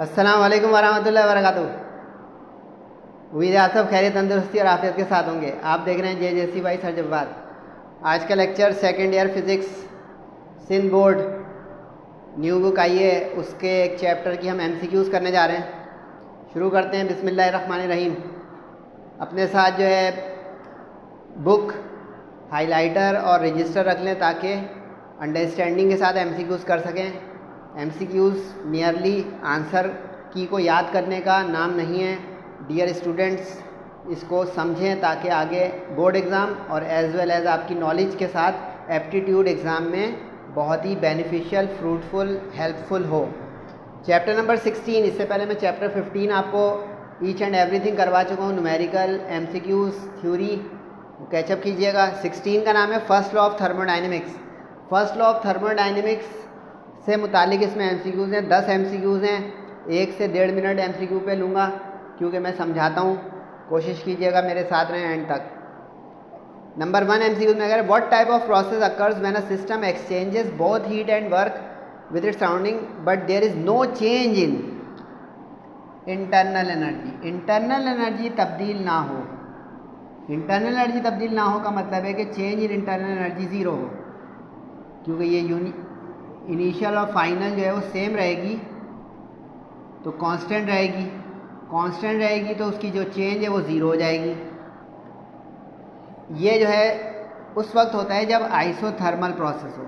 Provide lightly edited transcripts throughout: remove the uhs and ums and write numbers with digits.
अस्सलाम वालेकुम वरहमतुल्लाहि वबरकातुहू। उम्मीद है आप सब खैरियत तंदुरुस्ती और आफियत के साथ होंगे। आप देख रहे हैं JJC बाई सरजबाद। आज का lecture second year physics Sindh board new book आई है, उसके एक चैप्टर की हम MCQs करने जा रहे हैं। शुरू करते हैं बिस्मिल्लाहिर्रहमानिर्रहीम। अपने साथ जो है बुक, हाइलाइटर और रजिस्टर रख लें ताकि अंडरस्टैंडिंग के साथ MCQs कर सकें। MCQs नियरली आंसर की को याद करने का नाम नहीं है। डियर स्टूडेंट्स, इसको समझें ताकि आगे बोर्ड एग्ज़ाम और एज़ वेल एज़ आपकी नॉलेज के साथ एप्टीट्यूड एग्ज़ाम में बहुत ही बेनिफिशियल, फ्रूटफुल, हेल्पफुल हो। चैप्टर नंबर 16, इससे पहले मैं चैप्टर 15 आपको ईच एंड एवरीथिंग करवा चुका हूँ। न्यूमेरिकल, MCQs, थ्योरी कैचअप कीजिएगा। 16 का नाम है first law of thermodynamics. First law of thermodynamics से मुतालिक इसमें MCQs हैं, 10 MCQs हैं। 1 से 1.5 मिनट MCQ पे लूँगा क्योंकि मैं समझाता हूँ। कोशिश कीजिएगा मेरे साथ रहें एंड तक। नंबर 1 MCQ में अगर what type of process occurs when a system exchanges both heat and work with its surrounding but there is no change in internal energy. Internal energy तब्दील ना हो। इंटरनल एनर्जी तब्दील ना हो का मतलब है कि change in internal energy zero हो, क्योंकि ये इनिशियल और फाइनल जो है वो सेम रहेगी तो कांस्टेंट रहेगी। कांस्टेंट रहेगी तो उसकी जो चेंज है वो ज़ीरो हो जाएगी। ये जो है उस वक्त होता है जब आइसोथर्मल प्रोसेस हो,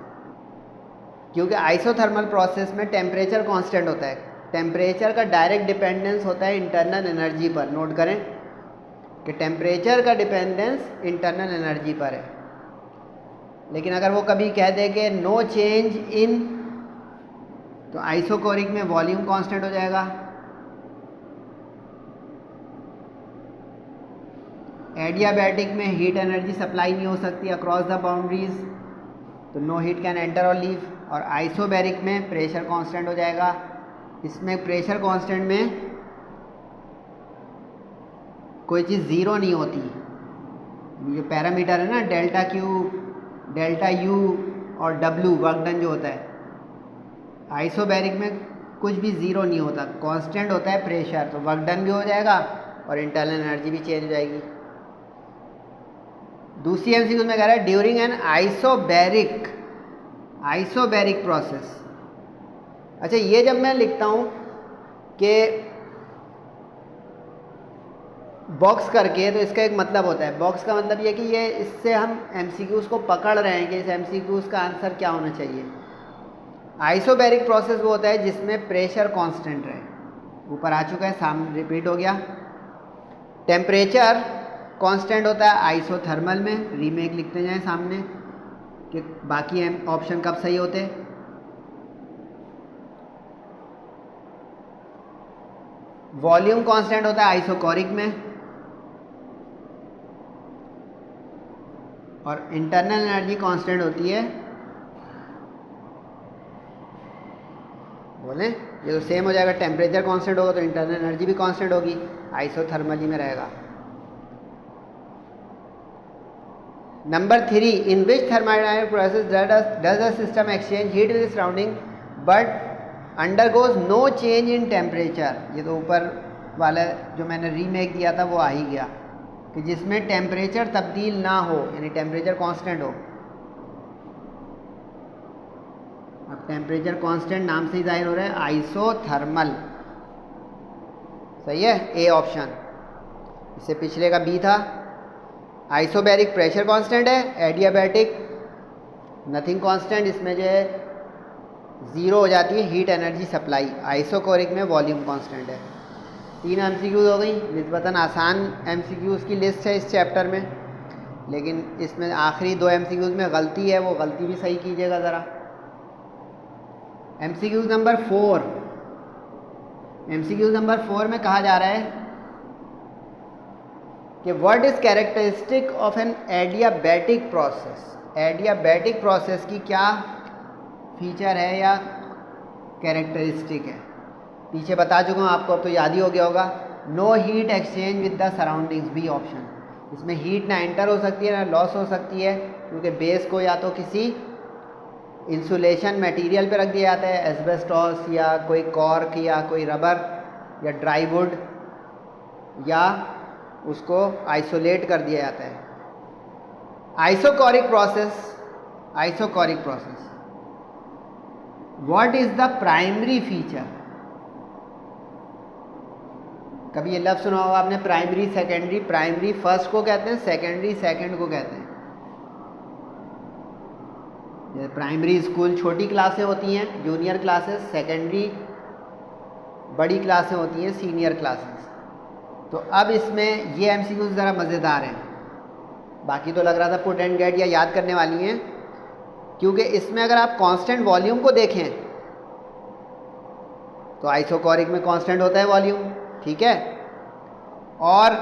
क्योंकि आइसोथर्मल प्रोसेस में टेम्परेचर कांस्टेंट होता है। टेम्परेचर का डायरेक्ट डिपेंडेंस होता है इंटरनल एनर्जी पर। नोट करें कि टेम्परेचर का डिपेंडेंस इंटरनल एनर्जी पर है। लेकिन अगर वो कभी कह दे कि नो चेंज इन, तो आइसोकोरिक में वॉल्यूम कांस्टेंट हो जाएगा। एडियाबैटिक में हीट एनर्जी सप्लाई नहीं हो सकती अक्रॉस द बाउंड्रीज, तो नो हीट कैन एंटर और लीव। और आइसोबैरिक में प्रेशर कांस्टेंट हो जाएगा। इसमें प्रेशर कांस्टेंट में कोई चीज़ ज़ीरो नहीं होती। ये पैरामीटर है ना, डेल्टा Q, डेल्टा U और W, वर्क डन जो होता है। आइसोबैरिक में कुछ भी ज़ीरो नहीं होता, कांस्टेंट होता है प्रेशर, तो वर्क डन भी हो जाएगा और इंटरनल एनर्जी भी चेंज हो जाएगी। दूसरी MCQ में कह रहा है ड्यूरिंग एन आइसोबैरिक प्रोसेस। अच्छा, ये जब मैं लिखता हूँ कि बॉक्स करके, तो इसका एक मतलब होता है। बॉक्स का मतलब ये कि ये इससे हम MCQs को पकड़ रहे हैं कि इस MCQs का आंसर क्या होना चाहिए। आइसोबैरिक प्रोसेस वो होता है जिसमें प्रेशर कांस्टेंट रहे। ऊपर आ चुका है, सामने रिपीट हो गया। टेम्परेचर कांस्टेंट होता है आइसोथर्मल में। रीमेक लिखते जाएं सामने कि बाकी ऑप्शन कब सही होते। वॉल्यूम कांस्टेंट होता है आइसोकोरिक में। और इंटरनल एनर्जी कांस्टेंट होती है, बोलें ये तो सेम हो जाएगा। टेम्परेचर कांस्टेंट होगा तो इंटरनल एनर्जी भी कांस्टेंट होगी, आइसोथर्मली में रहेगा। Number 3, in which thermodynamic process does a system exchange heat with surrounding but undergoes no change in temperature. ये तो ऊपर वाला जो मैंने रीमेक दिया था वो आ ही गया कि जिसमें टेम्परेचर तब्दील ना हो, यानी टेम्परेचर कांस्टेंट हो। अब टेम्परेचर कांस्टेंट नाम से ही जाहिर हो रहा है, आइसोथर्मल। सही है, ए ऑप्शन। इससे पिछले का बी था। आइसोबैरिक प्रेशर कांस्टेंट है, एडियाबैटिक नथिंग कांस्टेंट, इसमें जो है ज़ीरो हो जाती है हीट एनर्जी सप्लाई। आइसोकोरिक में वॉल्यूम कांस्टेंट है। 3 MCQs हो गई। निस्बतन आसान MCQs की लिस्ट है इस चैप्टर में, लेकिन इसमें आखिरी 2 MCQs में गलती है, वो गलती भी सही कीजिएगा ज़रा। MCQs number 4। MCQs नंबर 4 में कहा जा रहा है कि what is characteristic of an adiabatic process. Adiabatic process की क्या फीचर है या कैरेक्टरिस्टिक है, पीछे बता चुका हूँ आपको, अब तो याद ही हो गया होगा। No heat exchange with the surroundings, B option. इसमें हीट ना एंटर हो सकती है ना लॉस हो सकती है, क्योंकि बेस को या तो किसी इंसुलेशन मटेरियल पे रख दिया जाता है, एस्बेस्टॉस या कोई कॉर्क या कोई रबर या ड्राई वुड, या उसको आइसोलेट कर दिया जाता है। Isochoric process, isochoric process, what is the primary feature? कभी ये लफ्ज़ सुना होगा आपने, प्राइमरी सेकेंडरी। प्राइमरी फर्स्ट को कहते हैं, सेकेंडरी सेकंड को कहते हैं। प्राइमरी स्कूल छोटी क्लासें होती हैं, जूनियर क्लासेस, सेकेंडरी बड़ी क्लासें होती हैं, सीनियर क्लासेस। तो अब इसमें ये एमसीक्यूज ज़रा मज़ेदार हैं, बाकी तो लग रहा था पुट एंड गेट या याद करने वाली हैं, क्योंकि इसमें अगर आप कांस्टेंट वॉल्यूम को देखें तो आइसोकोरिक में कांस्टेंट होता है वॉल्यूम, ठीक है, और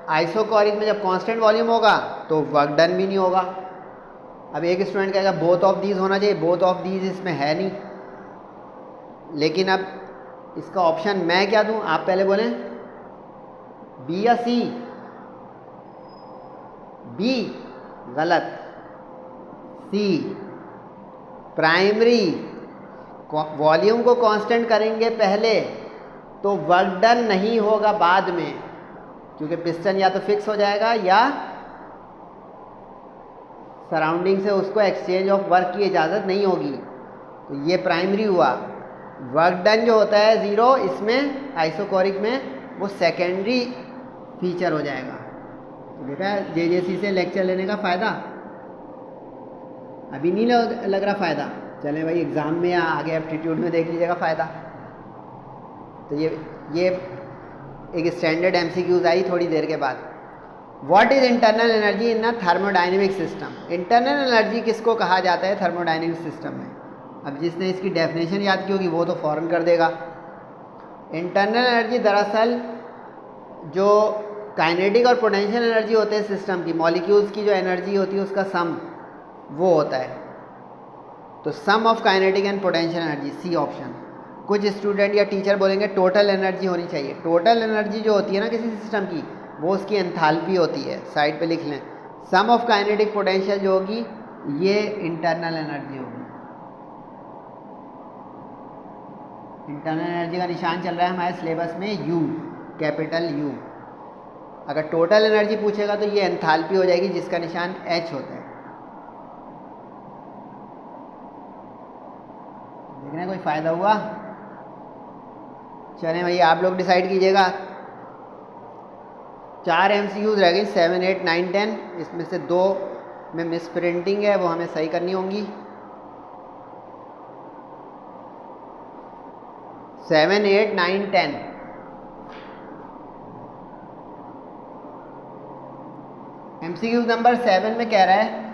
आइसोकोरिक में जब कांस्टेंट वॉल्यूम होगा तो वर्क डन भी नहीं होगा। अब एक स्टूडेंट कहेगा बोथ ऑफ दीज होना चाहिए, बोथ ऑफ दीज इसमें है नहीं, लेकिन अब इसका ऑप्शन मैं क्या दूं? आप पहले बोलें बी या सी? बी गलत, सी। प्राइमरी वॉल्यूम को कांस्टेंट करेंगे पहले तो वर्क डन नहीं होगा बाद में, क्योंकि पिस्टन या तो फिक्स हो जाएगा या सराउंडिंग से उसको एक्सचेंज ऑफ वर्क की इजाज़त नहीं होगी। तो ये प्राइमरी हुआ। वर्क डन जो होता है ज़ीरो, इसमें आइसोकोरिक में वो सेकेंडरी फीचर हो जाएगा। तो देखा जेजेसी से लेक्चर लेने का फ़ायदा, अभी नहीं लग रहा फ़ायदा, चलें भाई एग्ज़ाम में या आगे एप्टीट्यूड में देख लीजिएगा फ़ायदा। तो ये एक स्टैंडर्ड एमसीक्यूज आई थोड़ी देर के बाद। What is internal energy in a thermodynamic system? Internal energy किसको कहा जाता है थर्मोडाइनमिक सिस्टम में? अब जिसने इसकी डेफिनेशन याद की होगी वो तो फ़ौरन कर देगा। इंटरनल एनर्जी दरअसल जो काइनेटिक और पोटेंशियल एनर्जी होते हैं सिस्टम की, मॉलिक्यूल्स की जो एनर्जी होती है उसका सम वो होता है। तो sum of kinetic and potential energy, C option. कुछ स्टूडेंट या टीचर बोलेंगे टोटल एनर्जी होनी चाहिए। टोटल एनर्जी जो होती है ना किसी सिस्टम की, वो उसकी एंथैल्पी होती है, साइड पे लिख लें। सम ऑफ काइनेटिक पोटेंशियल जो होगी ये इंटरनल एनर्जी होगी। इंटरनल एनर्जी का निशान चल रहा है हमारे सिलेबस में यू, कैपिटल यू। अगर टोटल एनर्जी पूछेगा तो ये एंथैल्पी हो जाएगी जिसका निशान एच होता है। देखने कोई फ़ायदा हुआ? चलें भाई आप लोग डिसाइड कीजिएगा। 4 MCQs रह गई, 7, 8, 9, 10। इसमें से 2 में मिस प्रिंटिंग है, वो हमें सही करनी होंगी। 7, 8, 9, 10। MCQ नंबर 7 में कह रहा है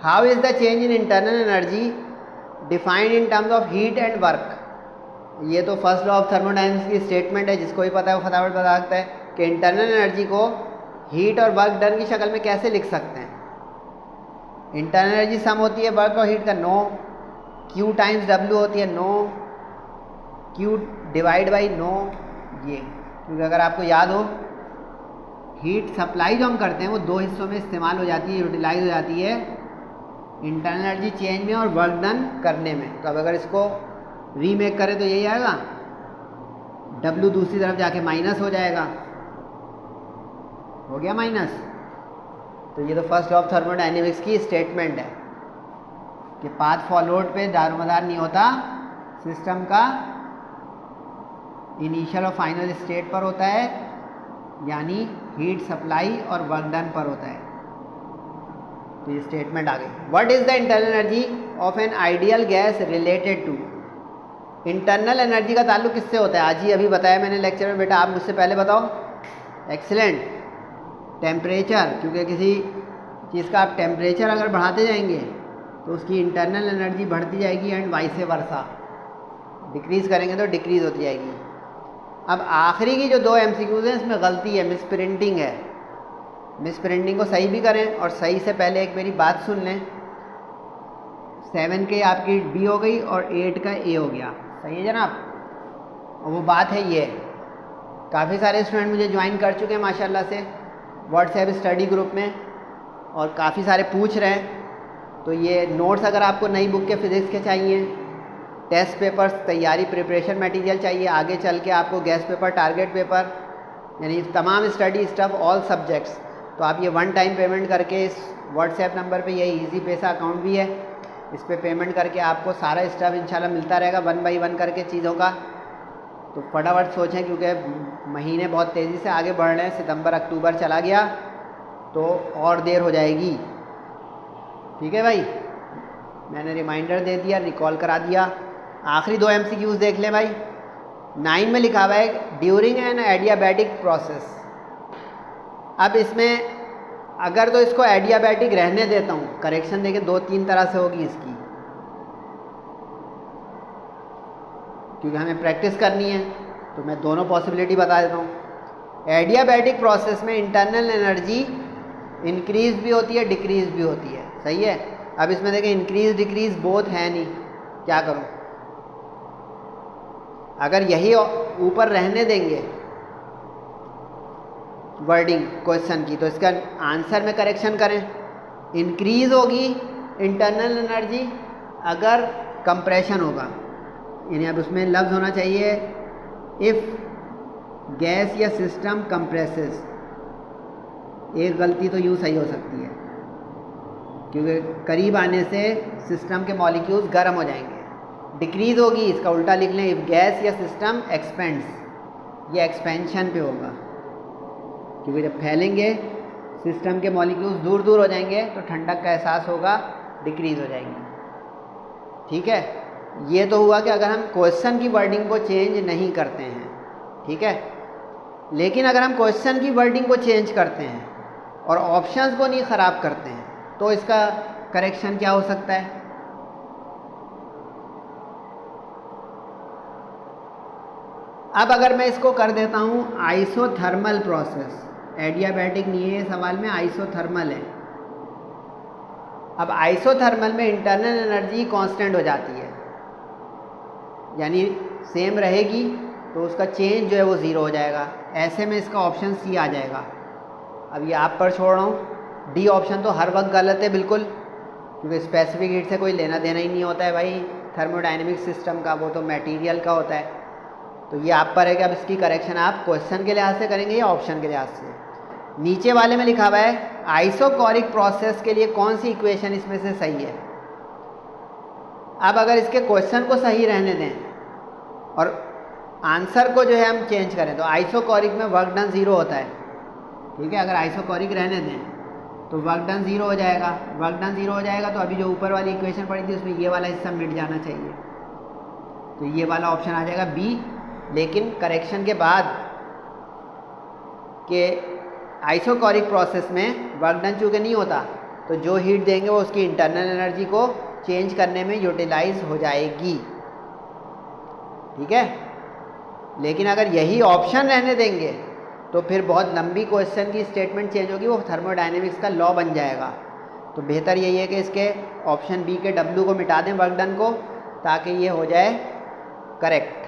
how is the change in internal energy defined in terms of heat and work. ये तो फर्स्ट लॉ ऑफ थर्मोडायनेमिक्स की स्टेटमेंट है, जिसको भी पता है वो फटाफट बता सकता है कि इंटरनल एनर्जी को हीट और वर्क डन की शक्ल में कैसे लिख सकते हैं। इंटरनल एनर्जी सम होती है वर्क और हीट का, नो। Q टाइम्स W होती है, no. Q divide by no, ये। क्योंकि अगर आपको याद हो हीट सप्लाई जो हम करते हैं वो 2 हिस्सों में इस्तेमाल हो जाती है, यूटिलाइज हो जाती है, इंटरनल एनर्जी चेंज में और वर्क डन करने में। तो अब अगर इसको रीमेक करें तो यही आएगा, W दूसरी तरफ जाके माइनस हो जाएगा, हो गया माइनस। तो ये तो फर्स्ट ऑफ थर्मोडायनेमिक्स की स्टेटमेंट है कि पाथ फॉलोड पे दारोमदार नहीं होता, सिस्टम का इनिशियल और फाइनल स्टेट पर होता है, यानी हीट सप्लाई और वर्क डन पर होता है। तो ये स्टेटमेंट आ गई। What is the internal energy of an ideal gas related to. Internal energy का ताल्लुक किससे होता है? आज ही अभी बताया मैंने लेक्चर में, बेटा आप मुझसे पहले बताओ। एक्सीलेंट। टेम्परेचर, क्योंकि किसी चीज़ का आप टेम्परेचर अगर बढ़ाते जाएंगे तो उसकी इंटरनल एनर्जी बढ़ती जाएगी एंड वाइस वर्सा। डिक्रीज़ करेंगे तो डिक्रीज़ होती जाएगी। अब आखिरी की जो 2 MCQs हैं इसमें गलती है, मिस प्रिंटिंग है। मिस प्रिंटिंग को सही भी करें और सही से पहले एक मेरी बात सुन लें। 7 के आपकी B हो गई और 8 का A हो गया, सही है जनाब। और वो बात है ये, काफ़ी सारे स्टूडेंट मुझे ज्वाइन कर चुके हैं माशाल्लाह से व्हाट्सएप स्टडी ग्रुप में, और काफ़ी सारे पूछ रहे हैं तो ये नोट्स अगर आपको नई बुक के फिज़िक्स के चाहिए, टेस्ट पेपर्स तैयारी प्रिपरेशन मटेरियल चाहिए, आगे चल के आपको गेस्ट पेपर टारगेट पेपर यानी तमाम स्टडी स्टफ ऑल सब्जेक्ट्स, तो आप ये वन टाइम पेमेंट करके इस व्हाट्सएप नंबर पे, ये इजी पैसा अकाउंट भी है, इस पे पेमेंट करके आपको सारा स्टफ इंशाल्लाह मिलता रहेगा 1 बाई 1 करके चीज़ों का। तो फटाफट सोचें क्योंकि महीने बहुत तेज़ी से आगे बढ़ रहे हैं, सितंबर अक्टूबर चला गया तो और देर हो जाएगी। ठीक है भाई, मैंने रिमाइंडर दे दिया, रिकॉल करा दिया। आखिरी 2 MCQs देख लें भाई। 9 में लिखा हुआ है ड्यूरिंग एन एडियाबैटिक प्रोसेस। अब इसमें अगर तो इसको एडियाबैटिक रहने देता हूँ, करेक्शन देखें 2-3 तरह से होगी इसकी, क्योंकि हमें प्रैक्टिस करनी है तो मैं दोनों पॉसिबिलिटी बता देता हूँ। एडियाबैटिक प्रोसेस में इंटरनल एनर्जी इंक्रीज भी होती है, डिक्रीज भी होती है, सही है। अब इसमें देखें इंक्रीज डिक्रीज बोथ है नहीं, क्या करूँ? अगर यही ऊपर रहने देंगे वर्डिंग क्वेश्चन की, तो इसका आंसर में करेक्शन करें। इंक्रीज होगी इंटरनल एनर्जी अगर कंप्रेशन होगा, यानी अब उसमें लफ्ज़ होना चाहिए इफ़ गैस या सिस्टम कंप्रेसेस। एक गलती तो यूँ सही हो सकती है क्योंकि करीब आने से सिस्टम के मॉलिक्यूल्स गर्म हो जाएंगे। डिक्रीज होगी, इसका उल्टा लिख लें, इफ़ गैस या सिस्टम एक्सपेंड्स, ये एक्सपेंशन पे होगा क्योंकि जब फैलेंगे सिस्टम के मॉलिक्यूल्स दूर दूर हो जाएंगे तो ठंडक का एहसास होगा, डिक्रीज हो जाएंगी। ठीक है, ये तो हुआ कि अगर हम क्वेश्चन की वर्डिंग को चेंज नहीं करते हैं, ठीक है। लेकिन अगर हम क्वेश्चन की वर्डिंग को चेंज करते हैं और ऑप्शंस को नहीं ख़राब करते हैं तो इसका करेक्शन क्या हो सकता है? अब अगर मैं इसको कर देता हूँ आइसोथर्मल प्रोसेस, एडियाबैटिक नहीं है सवाल में, आइसोथर्मल है। अब आइसोथर्मल में इंटरनल एनर्जी कांस्टेंट हो जाती है, यानी सेम रहेगी, तो उसका चेंज जो है वो ज़ीरो हो जाएगा। ऐसे में इसका ऑप्शन सी आ जाएगा। अब ये आप पर छोड़ रहा हूँ, डी ऑप्शन तो हर वक्त गलत है बिल्कुल, क्योंकि स्पेसिफिक हीट से कोई लेना देना ही नहीं होता है भाई थर्मोडाइनमिक सिस्टम का, वो तो मटेरियल का होता है। तो ये आप पर है कि अब इसकी करेक्शन आप क्वेश्चन के लिहाज से करेंगे या ऑप्शन के लिहाज से। नीचे वाले में लिखा हुआ है आइसोकोरिक प्रोसेस के लिए कौन सी इक्वेशन इसमें से सही है। अब अगर इसके क्वेश्चन को सही रहने दें और आंसर को जो है हम चेंज करें, तो आइसोकोरिक में वर्क डन ज़ीरो होता है, ठीक है। अगर आइसोकोरिक रहने दें तो वर्क डन ज़ीरो हो जाएगा, वर्क डन ज़ीरो हो जाएगा, तो अभी जो ऊपर वाली इक्वेशन पड़ी थी उसमें ये वाला हिस्सा मिट जाना चाहिए, तो ये वाला ऑप्शन आ जाएगा बी। लेकिन करेक्शन के बाद के आइसोकोरिक प्रोसेस में वर्क डन चूँकि नहीं होता, तो जो हीट देंगे वो उसकी इंटरनल एनर्जी को चेंज करने में यूटिलाइज हो जाएगी, ठीक है। लेकिन अगर यही ऑप्शन रहने देंगे तो फिर बहुत लंबी क्वेश्चन की स्टेटमेंट चेंज होगी, वो थर्मोडायनेमिक्स का लॉ बन जाएगा। तो बेहतर यही है कि इसके ऑप्शन बी के डब्ल्यू को मिटा दें वर्क डन को, ताकि ये हो जाए करेक्ट।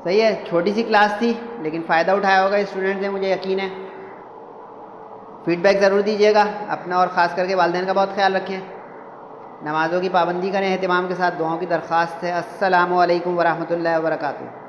सही है, छोटी सी क्लास थी लेकिन फ़ायदा उठाया होगा स्टूडेंट्स ने, मुझे यकीन है। फीडबैक ज़रूर दीजिएगा अपना, और ख़ास करके वालिदैन का बहुत ख्याल रखें। नमाज़ों की पाबंदी करें एहतिमाम के साथ, दुआओं की दरख्वास्त है। अस्सलामु अलैकुम वरहमतुल्लाहि वबरकातुहू।